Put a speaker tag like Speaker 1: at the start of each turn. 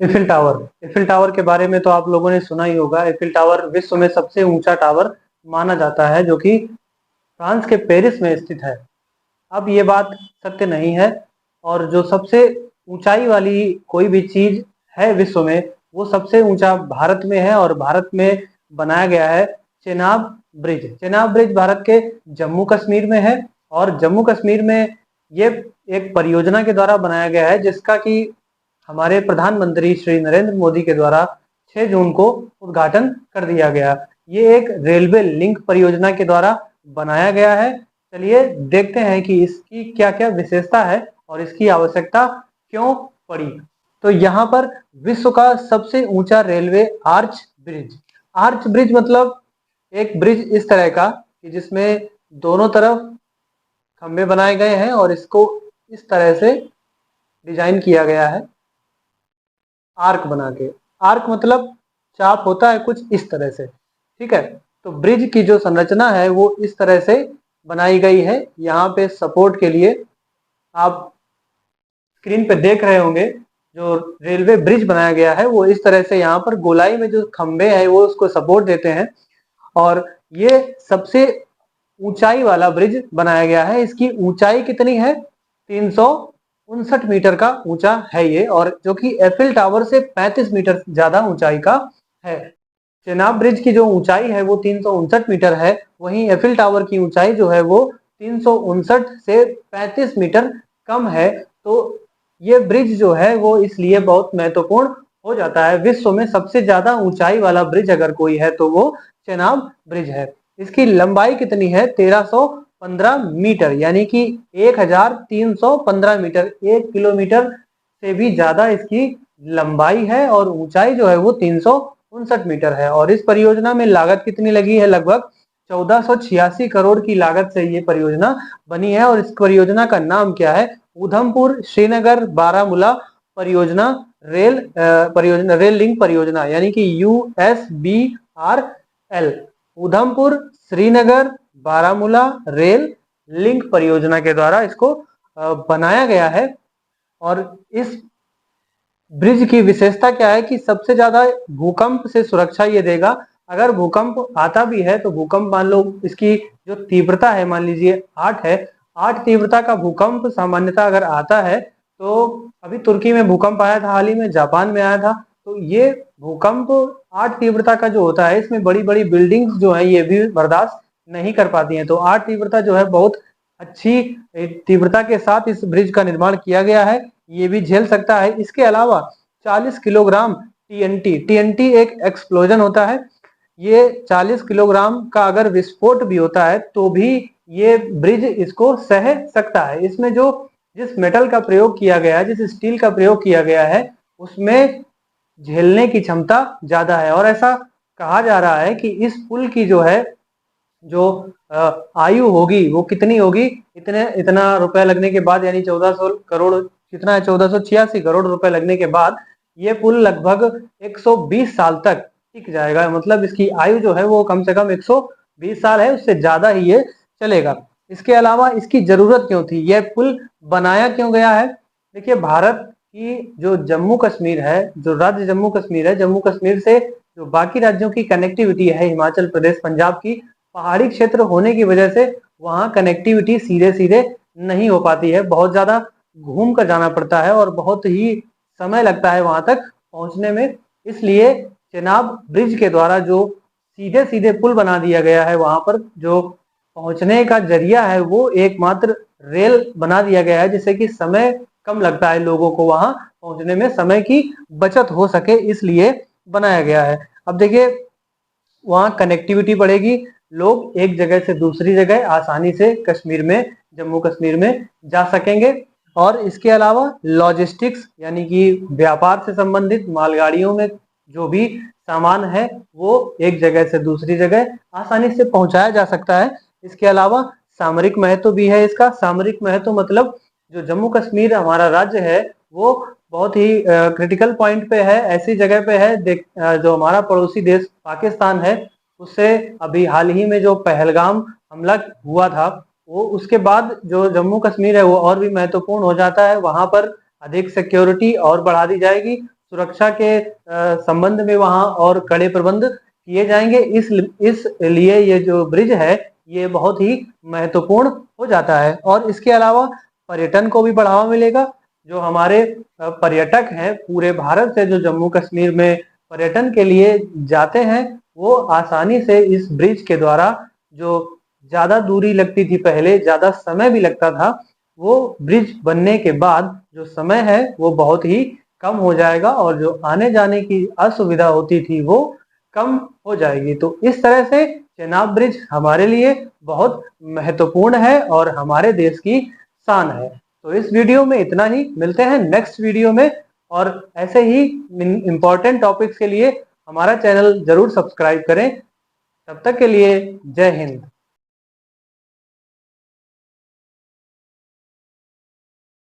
Speaker 1: Eiffel tower. Eiffel tower के बारे में तो आप लोगों ने सुना ही होगा। एफिल टावर विश्व में सबसे ऊंचा टावर माना जाता है, जो कि फ्रांस के पेरिस में स्थित है। अब ये बात सत्य नहीं है, और जो सबसे ऊंचाई वाली कोई भी चीज है विश्व में, वो सबसे ऊंचा भारत में है, और भारत में बनाया गया है चेनाब ब्रिज। चेनाब ब्रिज भारत के जम्मू कश्मीर में है, और जम्मू कश्मीर में ये एक परियोजना के द्वारा बनाया गया है, जिसका कि हमारे प्रधानमंत्री श्री नरेंद्र मोदी के द्वारा 6 जून को उद्घाटन कर दिया गया। ये एक रेलवे लिंक परियोजना के द्वारा बनाया गया है। चलिए देखते हैं कि इसकी क्या क्या विशेषता है और इसकी आवश्यकता क्यों पड़ी। तो यहाँ पर विश्व का सबसे ऊंचा railway arch bridge. Arch bridge मतलब एक ब्रिज इस तरह का कि जिसमें दोनों तरफ खंभे बनाए गए हैं और इसको इस तरह से डिजाइन किया गया है आर्क बना के। आर्क मतलब चाप होता है कुछ इस तरह से, ठीक है। तो ब्रिज की जो संरचना है वो इस तरह से बनाई गई है। यहाँ पे सपोर्ट के लिए आप स्क्रीन पे देख रहे होंगे, जो रेलवे ब्रिज बनाया गया है वो इस तरह से यहाँ पर गोलाई में जो खंभे हैं वो उसको सपोर्ट देते हैं, और ये सबसे ऊंचाई वाला ब्रिज बनाया गया है। इसकी ऊंचाई कितनी है? 359 मीटर का ऊंचा है ये, और जो कि एफिल टावर से 35 मीटर ज्यादा ऊंचाई का है। चेनाब ब्रिज की जो ऊंचाई है वो 359 मीटर है, वहीं एफिल टावर की ऊंचाई जो है वो 359 से 35 मीटर कम है। तो ये ब्रिज जो है वो इसलिए बहुत महत्वपूर्ण हो जाता है। विश्व में सबसे ज्यादा ऊंचाई वाला ब्रिज अगर कोई है तो वो चेनाब ब्रिज है। इसकी लंबाई कितनी है? 1315 मीटर, यानी कि 1315 मीटर, 1 किलोमीटर से भी ज्यादा इसकी लंबाई है, और ऊंचाई जो है वो 359 मीटर है। और इस परियोजना में लागत कितनी लगी है? लगभग 1486 करोड़ की लागत से ये परियोजना बनी है। और इस परियोजना का नाम क्या है? उधमपुर श्रीनगर बारामूला परियोजना, रेल लिंक परियोजना, यानी कि USBRL, Udhampur Srinagar Baramulla rail link परियोजना के द्वारा इसको बनाया गया है। और इस ब्रिज की विशेषता क्या है कि सबसे ज्यादा भूकंप से सुरक्षा ये देगा। अगर भूकंप आता भी है तो भूकंप, मान लो इसकी जो तीव्रता है, मान लीजिए 8 है, 8 तीव्रता का भूकंप सामान्यतः अगर आता है, तो अभी तुर्की में भूकंप आया था, हाल ही में जापान में आया था, तो ये भूकंप 8 तीव्रता का जो होता है, इसमें बड़ी बड़ी बिल्डिंग्स जो है ये भी बर्दाश्त नहीं कर पाती हैं। तो 8 तीव्रता जो है बहुत अच्छी तीव्रता के साथ इस ब्रिज का निर्माण किया गया है, ये भी झेल सकता है। इसके अलावा 40 किलोग्राम टीएनटी, टीएनटी एक एक्सप्लोजन होता है, ये 40 किलोग्राम का अगर विस्फोट भी होता है तो भी ये ब्रिज इसको सह सकता है। इसमें जो जिस मेटल का प्रयोग किया गया है, जिस स्टील का प्रयोग किया गया है, उसमें झेलने की क्षमता ज्यादा है। और ऐसा कहा जा रहा है कि इस पुल की जो है जो आयु होगी वो कितनी होगी? इतना रुपए लगने के बाद, यानी 1400 करोड़, कितना है, 1486 करोड़ रुपए लगने के बाद ये पुल लगभग 120 साल तक टिक जाएगा। मतलब इसकी आयु जो है वो कम से कम 120 साल है, उससे ज्यादा ही ये चलेगा। इसके अलावा इसकी जरूरत क्यों थी? यह पुल बनाया क्यों गया है? देखिए, भारत की जो जम्मू कश्मीर है, जो राज्य जम्मू कश्मीर है, जम्मू कश्मीर से जो बाकी राज्यों की कनेक्टिविटी है, हिमाचल प्रदेश, पंजाब की, पहाड़ी क्षेत्र होने की वजह से वहाँ कनेक्टिविटी सीधे सीधे नहीं हो पाती है, बहुत ज्यादा घूम कर जाना पड़ता है और बहुत ही समय लगता है वहां तक पहुंचने में। इसलिए चेनाब ब्रिज के द्वारा जो सीधे सीधे पुल बना दिया गया है, वहां पर जो पहुंचने का जरिया है वो एकमात्र रेल बना दिया गया है, जिससे कि समय कम लगता है, लोगों को वहां पहुंचने में समय की बचत हो सके, इसलिए बनाया गया है। अब देखिए, वहाँ कनेक्टिविटी बढ़ेगी, लोग एक जगह से दूसरी जगह आसानी से कश्मीर में, जम्मू कश्मीर में जा सकेंगे। और इसके अलावा लॉजिस्टिक्स, यानी कि व्यापार से संबंधित मालगाड़ियों में जो भी सामान है वो एक जगह से दूसरी जगह आसानी से पहुंचाया जा सकता है। इसके अलावा सामरिक महत्व भी है इसका। सामरिक महत्व मतलब जो जम्मू कश्मीर हमारा राज्य है वो बहुत ही क्रिटिकल पॉइंट पे है, ऐसी जगह पे है, जो हमारा पड़ोसी देश पाकिस्तान है, उससे अभी हाल ही में जो पहलगाम हमला हुआ था, वो उसके बाद जो जम्मू कश्मीर है वो और भी महत्वपूर्ण हो जाता है। वहां पर अधिक सिक्योरिटी और बढ़ा दी जाएगी, सुरक्षा के संबंध में वहां और कड़े प्रबंध किए जाएंगे। इसलिए ये जो ब्रिज है ये बहुत ही महत्वपूर्ण हो जाता है। और इसके अलावा पर्यटन को भी बढ़ावा मिलेगा। जो हमारे पर्यटक हैं पूरे भारत से जो जम्मू कश्मीर में पर्यटन के लिए जाते हैं, वो आसानी से इस ब्रिज के द्वारा, जो ज्यादा दूरी लगती थी पहले, ज्यादा समय भी लगता था, वो ब्रिज बनने के बाद जो समय है वो बहुत ही कम हो जाएगा और जो आने जाने की असुविधा होती थी वो कम हो जाएगी। तो इस तरह से चेनाब ब्रिज हमारे लिए बहुत महत्वपूर्ण है और हमारे देश की शान है। तो इस वीडियो में इतना ही, मिलते हैं नेक्स्ट वीडियो में। और ऐसे ही इंपॉर्टेंट टॉपिक्स के लिए हमारा चैनल जरूर सब्सक्राइब करें। तब तक के लिए जय हिंद।